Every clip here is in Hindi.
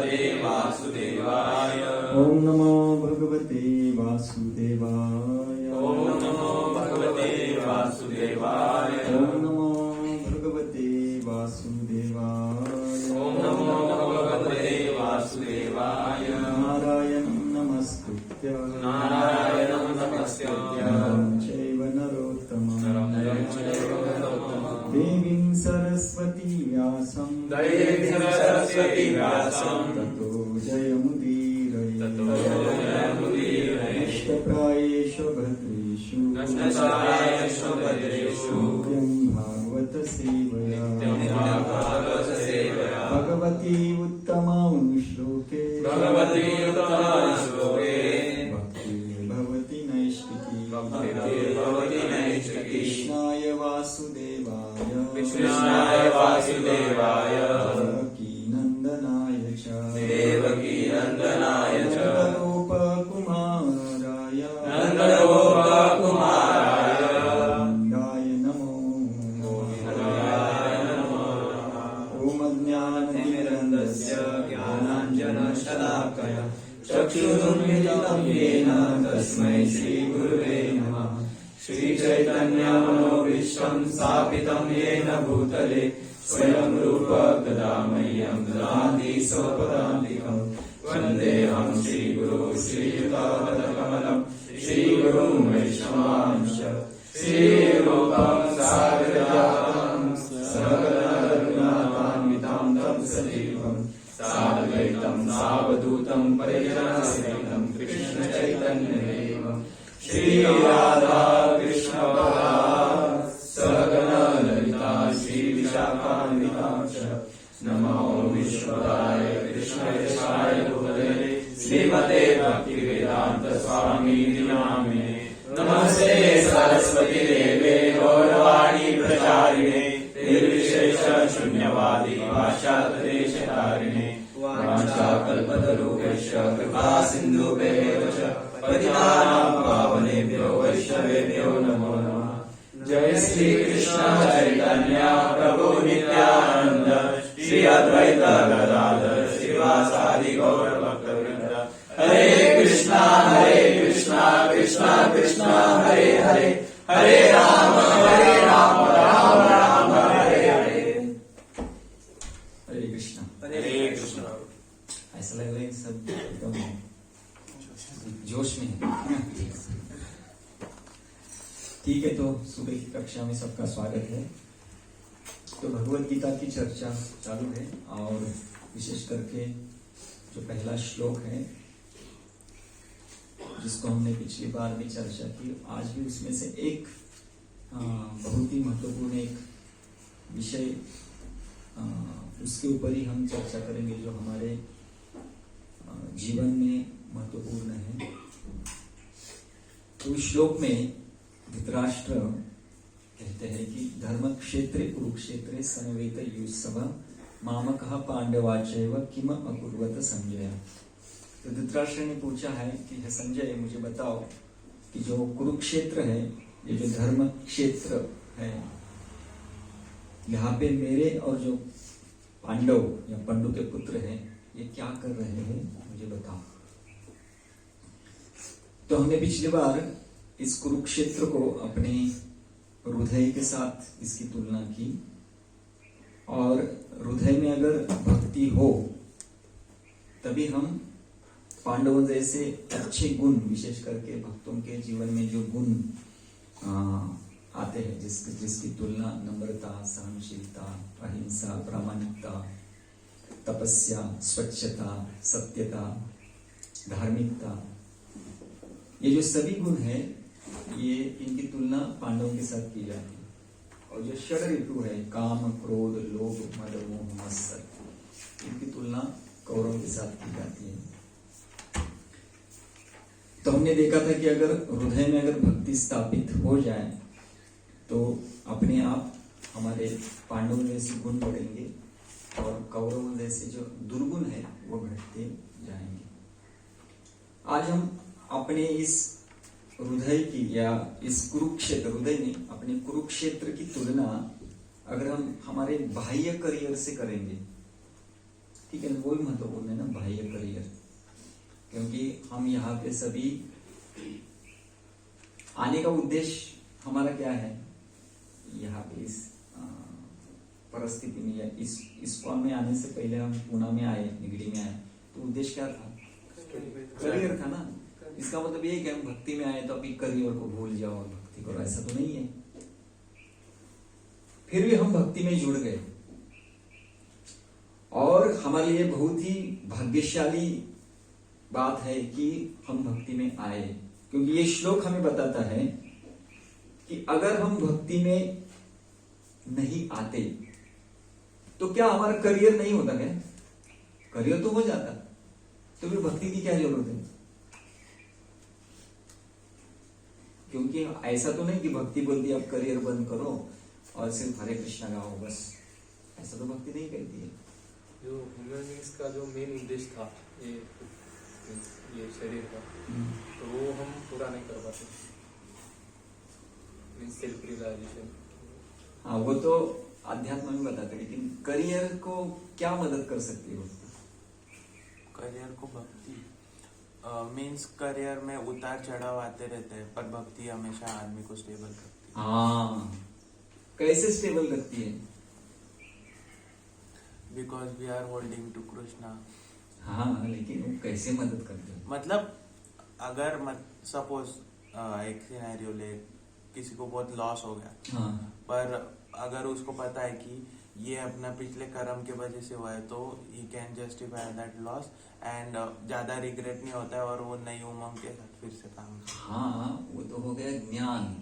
भगवते वासुदेवाय। ओम नमो भगवते वासुदेवाय। ओम नमो भगवते वासुदेवाय। ओम नमो भगवते वासुदेवाय। ओम नमो भगवते वासुदेवाय। नारायणं नमस्कृत्य नारायणं नमस्कृत्य नरं चैव नरोत्तमं देवीं सरस्वती व्यासं दैवीं सरस्वती व्यासं ततो जयमुदीरये। जयमुदीरये। नष्टप्रायेषु भद्रेषु नष्टप्रायेषु भद्रेषु नित्यं भागवत सेवया नित्यं भागवत सेवया भगवती उत्तमानुश्लोके भगवती उत्तमश्लोके भक्तिर्भवति नैष्टिकी भक्तिर्भवति नैष्टिकी। कृष्णाय वासुदेवाय कृष्णाय वासुदेवाय देवकी नन्दनाय च देवकी नन्दनाय च नन्दगोपकुमाराय नन्दगोपकुमाराय गोविन्दाय नमो गोविन्दाय नमो नमः। ॐ अज्ञानतिमिरन्दस्य ज्ञानाञ्जनशलाकया चक्षुरुन्मिलितं येन तस्मै श्रीगुरुवे नमः। श्रीचैतन्यमनोभीष्टं स्थापितं येन भूतले स्वयं रूप कदा मह्यं ददाति स्वपदान्तिकं। वन्देऽहं श्रीगुरो श्रीयुतापदकमलं श्रीगुरुं वैष्णवांश्च श्रीरूपं सागरजातं सकलरघुनाथान्वितं तं सजीवं साद्वैतं सावधूतं परिजनसहितं कृष्णचैतन्यदेवं श्रीराधा कृष्णपदा सकला ललिता श्रीविशाखान्वितां च नमो विश्वदाय कृष्णयशाय भूतले श्रीमते भक्तिवेदान्त स्वामिनिधि नामिने। नमस्ते सरस्वती देवे गौरवाणी प्रचारिणे निर्विशेष शून्यवादी भाषादेशकारिणे वाञ्छाकल्पतरुभ्यश्च कृपा सिन्धुभ्येव च पतितानां पावनेभ्यो वैष्णवेभ्यो नमो नमः। जय श्री कृष्ण चैतन्य प्रभु नित्यानंद श्री अद्वैत गदाधर श्रीवासादि गौर भक्तवृंद। हरे कृष्णा कृष्णा कृष्णा हरे हरे हरे राम राम राम हरे हरे। हरे कृष्णा। हरे कृष्णा। ऐसा लग रहा है सब एकदम जोश में है। ठीक है, तो सुबह की कक्षा में सबका स्वागत है। तो भगवत गीता की चर्चा चालू है और विशेष करके जो पहला श्लोक है जिसको हमने पिछली बार भी चर्चा की, आज भी उसमें से एक बहुत ही महत्वपूर्ण एक विषय उसके ऊपर ही हम चर्चा करेंगे जो हमारे जीवन में महत्वपूर्ण है। तो इस श्लोक में धृतराष्ट्र कहते हैं कि धर्म क्षेत्रे कुरुक्षेत्रे समवेत युत्सव मामकः पांडवाचैव किम अकुर्वत संजय। तो धृतराष्ट्र ने पूछा है कि हे संजय, मुझे बताओ कि जो कुरुक्षेत्र है, ये जो धर्म क्षेत्र है, यहाँ पे मेरे और जो पांडव या पंडु के पुत्र हैं, ये क्या कर रहे हैं, मुझे बताओ। तो हमने पिछली बार इस कुरुक्षेत्र को अपने हृदय के साथ इसकी तुलना की, और हृदय में अगर भक्ति हो तभी हम पांडवों जैसे अच्छे गुण, विशेष करके भक्तों के जीवन में जो गुण आते हैं, जिसकी तुलना नम्रता, सहनशीलता, अहिंसा, प्रामाणिकता, तपस्या, स्वच्छता, सत्यता, धार्मिकता, ये जो सभी गुण है, ये इनकी तुलना पांडवों के साथ की जाती है। और जो षड ऋतु है, काम, क्रोध, लोभ, मद, मोह, मत्सर, इनकी तुलना कौरवों के साथ की जाती है। तो हमने देखा था कि अगर हृदय में अगर भक्ति स्थापित हो जाए तो अपने आप हमारे पांडवों जैसे गुण बढ़ेंगे और कौरवों जैसे जो दुर्गुण है वो घटते जाएंगे। आज हम अपने इस हृदय की या इस कुरुक्षेत्र, हृदय नहीं, अपने कुरुक्षेत्र की तुलना अगर हम हमारे बाह्य करियर से करेंगे ठीक है, वही महत्वपूर्ण है ना, बाह्य करियर। क्योंकि हम यहाँ पे सभी आने का उद्देश्य हमारा क्या है, यहाँ पे इस परिस्थिति में या इस फॉर्म में आने से पहले हम पूना में आए, निगड़ी में आए, तो उद्देश्य क्या था, करियर था ना। इसका मतलब ये कि हम भक्ति में आए तो अभी करियर को भूल जाओ और भक्ति करो, ऐसा तो नहीं है। फिर भी हम भक्ति में जुड़ गए और हमारे लिए बहुत ही भाग्यशाली बात है कि हम भक्ति में आए, क्योंकि ये श्लोक हमें बताता है कि अगर हम भक्ति में नहीं आते तो क्या हमारा करियर नहीं होता क्या? करियर तो हो जाता, तो फिर भक्ति की क्या जरूरत है? क्योंकि ऐसा तो नहीं कि भक्ति बोलती है अब करियर बंद करो और सिर्फ हरे कृष्णा गाओ बस, ऐसा तो भक्ति नहीं कहती है। जो ह्यूमन बीइंग्स का जो मेन उद्देश्य था ये शरीर का, तो वो हम पूरा नहीं कर पाते, सेल्फ रियलाइजेशन। हाँ, वो तो अध्यात्म में बताते, लेकिन करियर को क्या मदद कर सकती है? करियर को भक्ति मीन्स करियर में उतार चढ़ाव आते रहते हैं, पर भक्ति हमेशा आदमी को स्टेबल रखती है। हाँ, कैसे स्टेबल रखती है? Because we are holding to Krishna. हाँ, लेकिन वो कैसे मदद करते हैं? मतलब अगर सपोज एक सिनेरियो ले, किसी को बहुत लॉस हो गया, हाँ, पर अगर उसको पता है कि ये अपना पिछले कर्म के वजह से हुआ है, तो he can justify that loss and ज्यादा रिग्रेट नहीं होता है और वो नई उमंग के साथ फिर से काम करता है। हाँ, वो तो हो गया ज्ञान,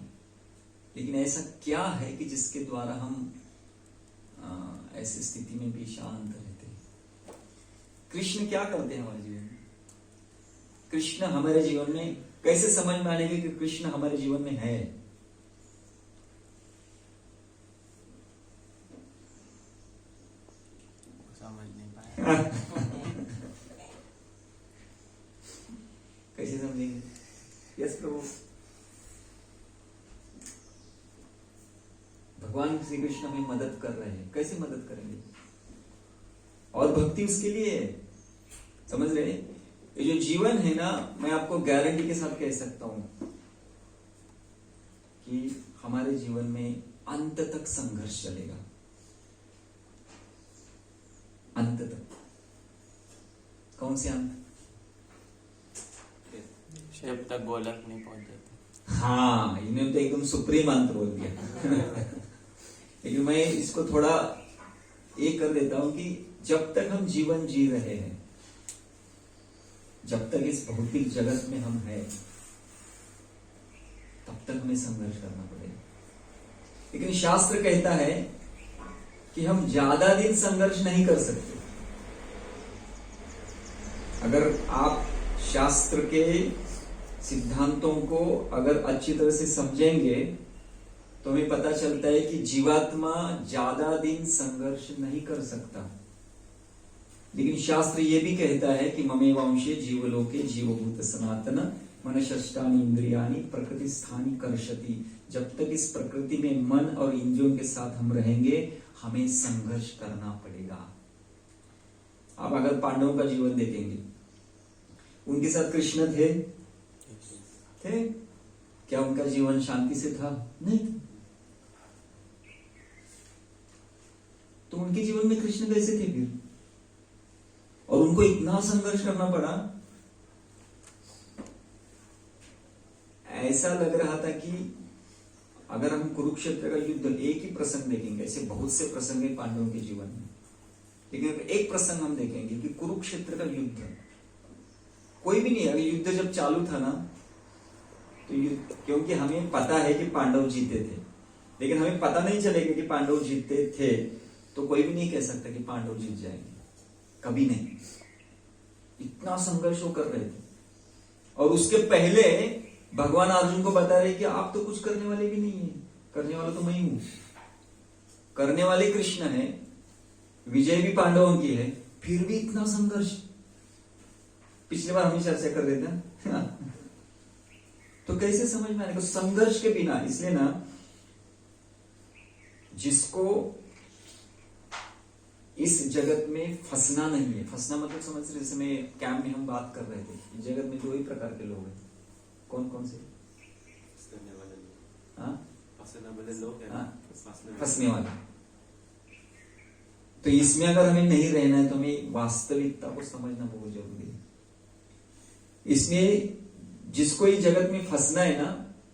लेकिन ऐसा क्या है कि जिसके द्वारा हम ऐसी स्थिति में भी शांत रहते हैं? कृष्ण क्या करते हैं हमारे जीवन में? कृष्ण हमारे जीवन में कैसे समझ में आने कि कृष्ण हमारे जीवन में है? समझ नहीं पाया। कैसे समझेंगे? यस प्रभु। भगवान श्री कृष्ण हमें मदद कर रहे हैं, कैसे मदद करेंगे? और भक्ति उसके लिए है, समझ रहे हैं? ये जो जीवन है ना, मैं आपको गारंटी के साथ कह सकता हूं कि हमारे जीवन में अंत तक संघर्ष चलेगा, अंत तक। कौन से अंत? जब तक गोलक नहीं पहुंच जाते। हाँ, इन्होंने तो एकदम सुप्रीम अंत बोल दिया। लेकिन मैं इसको थोड़ा ये कर देता हूं कि जब तक हम जीवन जी रहे हैं, जब तक इस भौतिक जगत में हम हैं, तब तक हमें संघर्ष करना पड़ेगा। लेकिन शास्त्र कहता है कि हम ज्यादा दिन संघर्ष नहीं कर सकते। अगर आप शास्त्र के सिद्धांतों को अगर अच्छी तरह से समझेंगे तो हमें पता चलता है कि जीवात्मा ज्यादा दिन संघर्ष नहीं कर सकता। लेकिन शास्त्र ये भी कहता है कि ममेवांशे जीवलोके जीवभूत सनातन मनश्चानि इंद्रियाणि प्रकृति स्थानी कर्षति। जब तक इस प्रकृति में मन और इंद्रियों के साथ हम रहेंगे, हमें संघर्ष करना पड़ेगा। आप अगर पांडवों का जीवन देखेंगे, उनके साथ कृष्ण थे? क्या उनका जीवन शांति से था? नहीं। तो उनके जीवन में कृष्ण कैसे थे फिर? और उनको इतना संघर्ष करना पड़ा, ऐसा लग रहा था कि अगर हम कुरुक्षेत्र का युद्ध एक ही प्रसंग देखेंगे, ऐसे बहुत से प्रसंग है पांडवों के जीवन में, लेकिन एक प्रसंग हम देखेंगे कि कुरुक्षेत्र का युद्ध कोई भी नहीं, अगर युद्ध जब चालू था ना, तो क्योंकि हमें पता है कि पांडव जीते थे, लेकिन हमें पता नहीं चलेगा कि पांडव जीते थे, तो कोई भी नहीं कह सकता कि पांडव जीत जाएंगे, कभी नहीं। इतना संघर्ष वो कर रहे थे। और उसके पहले भगवान अर्जुन को बता रहे कि आप तो कुछ करने वाले भी नहीं है, करने वाला तो मैं हूं। करने वाले कृष्ण है, विजय भी पांडवों की है, फिर भी इतना संघर्ष। पिछली बार हम चर्चा कर रहे थे। तो कैसे समझ में आएगा संघर्ष के बिना? इसलिए ना, जिसको इस जगत में फंसना नहीं है। फंसना मतलब समझ रहे, जैसे मैं कैंप में हम बात कर रहे थे, इस जगत में 2 ही प्रकार के लोग हैं। कौन कौन से? फंसने वाले। तो इसमें अगर हमें नहीं रहना है तो हमें वास्तविकता को समझना बहुत जरूरी है। इसमें जिसको इस जगत में फंसना है ना,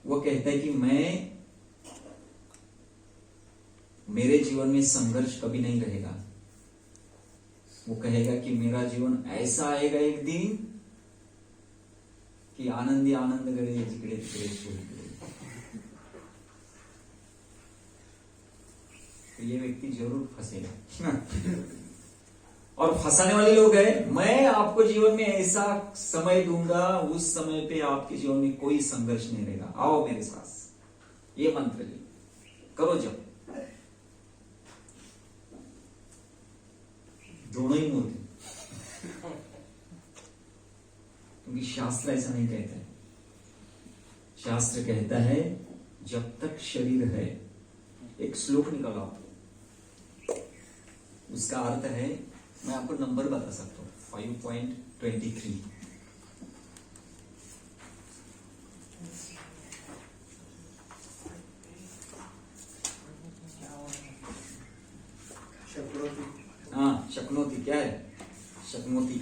वो कहता है कि मेरे जीवन में संघर्ष कभी नहीं रहेगा। वो कहेगा कि मेरा जीवन ऐसा आएगा एक दिन कि आनंद ही आनंद करे, जिगड़े जिगड़े। तो ये व्यक्ति जरूर फंसेगा। और फंसाने वाले लोग हैं, मैं आपको जीवन में ऐसा समय दूंगा, उस समय पे आपके जीवन में कोई संघर्ष नहीं रहेगा, आओ मेरे साथ, ये मंत्र ले करो जब। दोनों ही मूर्ति, क्योंकि शास्त्र ऐसा नहीं कहता है। शास्त्र कहता है जब तक शरीर है, एक श्लोक निकालो, उसका अर्थ है, मैं आपको नंबर बता सकता हूं, 5.23। हाँ, शक्नोति क्या है? शक्नोति।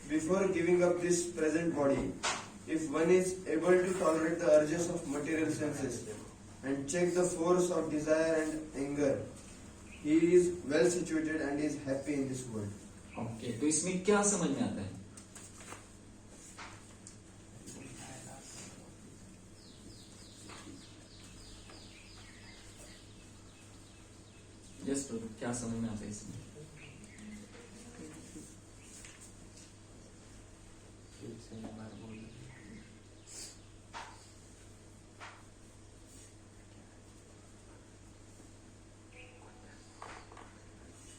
Before giving up this present body, if one is able to tolerate the urges of material senses and check the force of desire and anger, he is well situated and is happy in this world. Okay, तो इसमें क्या समझ में आता है? यस प्रभु, क्या समझ में आता है इसमें?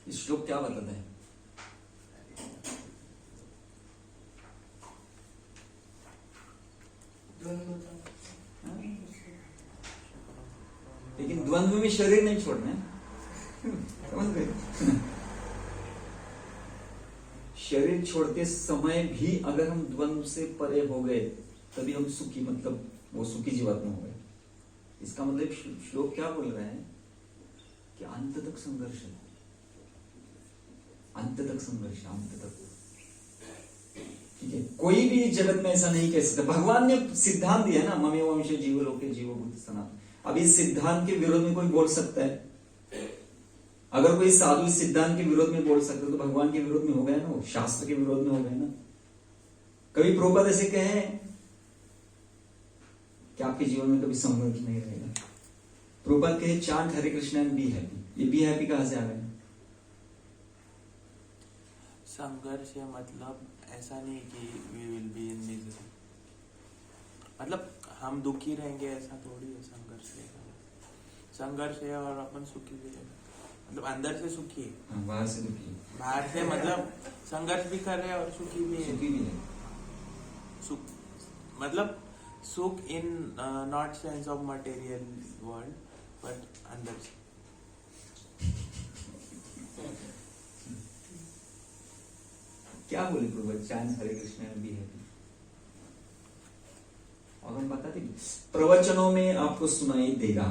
इस श्लोक क्या बताता है? लेकिन द्वंद्व में शरीर नहीं छोड़ना है, समझ गए? शरीर छोड़ते समय भी अगर हम द्वंद्व से परे हो गए, तभी हम सुखी, मतलब वो सुखी जीवात्मा हो गए। इसका मतलब श्लोक क्या बोल रहा है कि अंत तक संघर्ष है, अंत तक संघर्ष, अंत तक। ठीक है, कोई भी जगत में ऐसा नहीं कह सकता। भगवान ने सिद्धांत दिया ना, ममेव वंश जीव लोके जीव भूत सनातन। अब इस सिद्धांत के विरोध में कोई बोल सकता है? अगर कोई साधु इस सिद्धांत के विरोध में बोल सकता है तो भगवान के विरोध में हो गया ना, वो शास्त्र के विरोध में हो गया ना। कभी प्रभुपाद ऐसे कहे कि आपके जीवन में कभी संघर्ष नहीं रहेगा? प्रभुपाद कहे chant Hare Krishna and be happy. ये बी हैप्पी कहां से आ गया? संघर्ष है मतलब ऐसा नहीं कि we will be in misery, मतलब हम दुखी रहेंगे ऐसा थोड़ी है। संघर्ष है और अपन सुखी भी रहेंगे, मतलब अंदर से सुखी है, बाहर से दुखी, बाहर से मतलब संघर्ष भी कर रहे हैं और सुखी भी है। सुखी भी है, सुख मतलब सुख in not sense of material world, but अंदर से। क्या बोले प्रभु? चांद हरे कृष्ण एंड बी हैप्पी। और हम बताते प्रवचनों में आपको सुनाई देगा,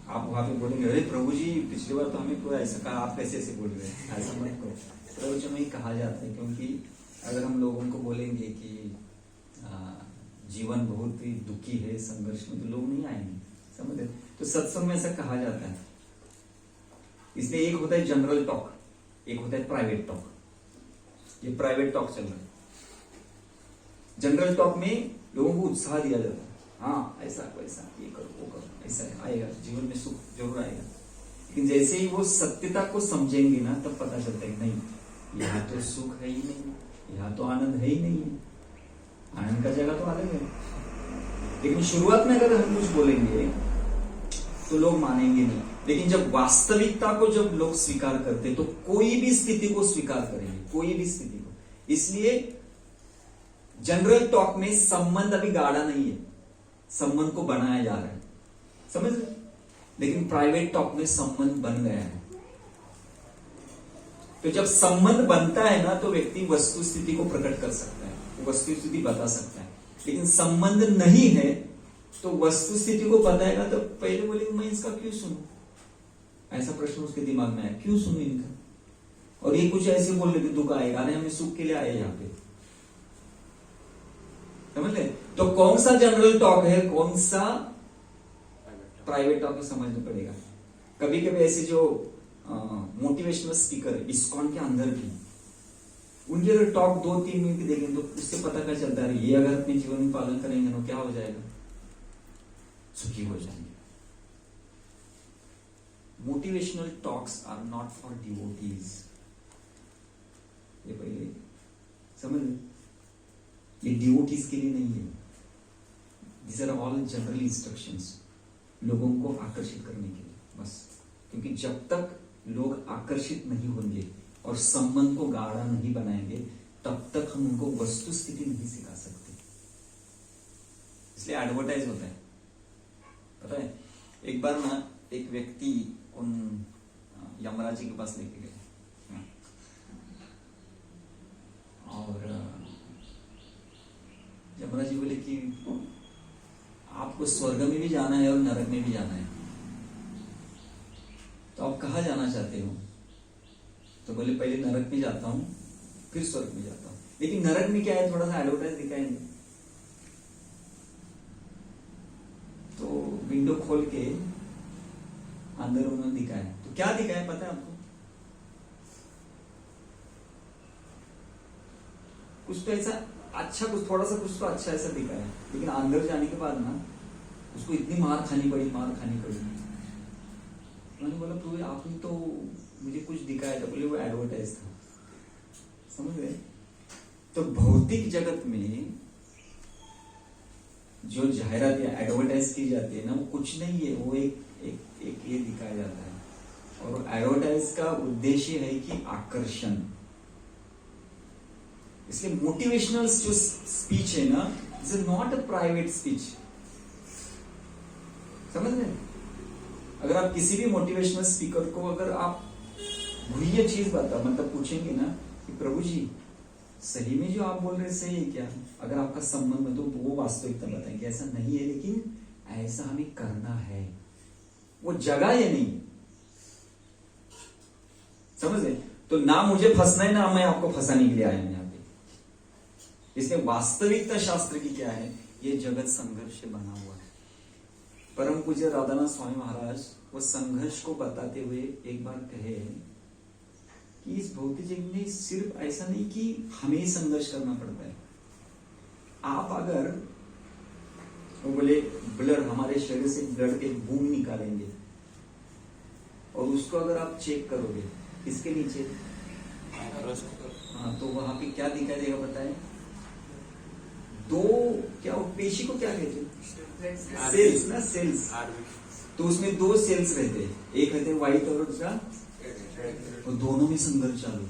आप वहां पे बोलेंगे अरे प्रभु जी पिछली बार तो हमें पूरा ऐसा कहा, आप कैसे ऐसे बोल रहे हैं? ऐसा मत करो, प्रवचन में ही कहा जाता है। क्योंकि अगर हम लोगों को बोलेंगे कि जीवन बहुत ही दुखी है, संघर्ष में, तो लोग नहीं आएंगे, समझ रहे? तो सत्संग में ऐसा कहा जाता है। इसलिए एक होता है जनरल टॉक, एक होता है प्राइवेट टॉक। ये प्राइवेट टॉक चल रहा है। जनरल टॉक में लोगों को उत्साह दिया जाता है, हाँ ऐसा वैसा, ये करो वो करो, ऐसा आएगा जीवन में, सुख जरूर आएगा। लेकिन जैसे ही वो सत्यता को समझेंगे ना, तब पता चलता है नहीं, यहाँ तो सुख है ही नहीं, यहाँ तो आनंद है ही नहीं है, आनंद का जगह तो अलग है। लेकिन शुरुआत में अगर हम कुछ बोलेंगे तो लोग मानेंगे नहीं। लेकिन जब वास्तविकता को जब लोग स्वीकार करते तो कोई भी स्थिति को स्वीकार करेंगे, कोई भी स्थिति को। इसलिए जनरल टॉक में संबंध अभी गाढ़ा नहीं है, संबंध को बनाया जा रहा है, समझ रहे? लेकिन प्राइवेट टॉक में संबंध बन गया है। तो जब संबंध बनता है ना तो व्यक्ति वस्तु स्थिति को प्रकट कर सकता है, वस्तु स्थिति बता सकता है। लेकिन संबंध नहीं है तो वस्तु स्थिति को बताएगा तो पहले बोले मैं इसका क्यों सुनूं, ऐसा प्रश्न उसके दिमाग में आया, क्यों सुनूं इनका। और ये कुछ ऐसे बोल रहे दुख आएगा, अरे हमें सुख के लिए आए यहाँ पे, समझ ले। तो कौन सा जनरल टॉक है, कौन सा प्राइवेट टॉक है, समझना पड़ेगा। कभी कभी ऐसे जो मोटिवेशनल स्पीकर इस्कॉन के अंदर भी, उनके अगर टॉक 2-3 मिनट की देखेंगे तो उससे पता क्या चलता है, ये अगर अपने जीवन में पालन करेंगे तो क्या हो जाएगा, सुखी हो जाएंगे। Motivational talks are not for devotees, ये पहले समझ लो, ये डिवोटीज के लिए नहीं है। These are all general instructions, लोगों को आकर्षित करने के लिए बस। क्योंकि जब तक लोग आकर्षित नहीं होंगे और संबंध को गाढ़ा नहीं बनाएंगे तब तक हम उनको वस्तु स्थिति नहीं सिखा सकते। इसलिए एडवर्टाइज होता है, पता है। एक बार ना एक व्यक्ति उन यमराज जी के पास लेके गए और यमराज जी बोले कि आपको स्वर्ग में भी जाना है और नरक में भी जाना है, तो आप कहाँ जाना चाहते हो। तो बोले पहले नरक में जाता हूं फिर स्वर्ग में जाता हूं। लेकिन नरक में क्या है, थोड़ा सा एडवर्टाइज दिखाएंगे। तो विंडो खोल के अंदर उन्होंने दिखाया, तो क्या दिखाया पता है आपको, कुछ तो ऐसा अच्छा, कुछ थोड़ा सा कुछ तो अच्छा ऐसा दिखाया। लेकिन अंदर जाने के बाद ना उसको इतनी मार खानी पड़ी। मैंने बोला प्रभु आपने तो मुझे कुछ दिखाया था, बोले वो एडवर्टाइज था, समझ गए। तो भौतिक जगत में जो जाहिरात या एडवर्टाइज की जाती है ना, वो कुछ नहीं है, वो एक ये दिखाया जाता है। और एडवर्टाइज का उद्देश्य है कि आकर्षण। इसलिए मोटिवेशनल जो स्पीच है ना, is not a private speech, समझ रहे। अगर आप किसी भी मोटिवेशनल स्पीकर को अगर आप वही चीज बता मतलब पूछेंगे ना कि प्रभु जी सही में जो आप बोल रहे सही है क्या, अगर आपका संबंध में तो वो वास्तविकता बताएंगे ऐसा नहीं है, लेकिन ऐसा हमें करना है। वो जगह ये नहीं, समझ रहे। तो ना मुझे फंसना है ना मैं आपको फंसाने के लिए आया हूं यहाँ पे। इसलिए वास्तविकता शास्त्र की क्या है, ये जगत संघर्ष से बना हुआ है। परम पूज्य राधानाथ स्वामी महाराज वो संघर्ष को बताते हुए एक बार कहे कि इस भौतिक जगत में सिर्फ ऐसा नहीं कि हमें ही संघर्ष करना पड़ता है। आप अगर वो बोले ब्लड, हमारे शरीर से ब्लड के बूंद निकालेंगे और उसको अगर आप चेक करोगे इसके नीचे, हाँ, तो वहां पे क्या दिखाई देगा बताएं, दो क्या पेशी को क्या कहते हैं, सेल्स ना, सेल्स। तो उसमें 2 सेल्स रहते हैं, एक रहते हैं व्हाइट और दूसरा, और दोनों में संघर्ष चालू।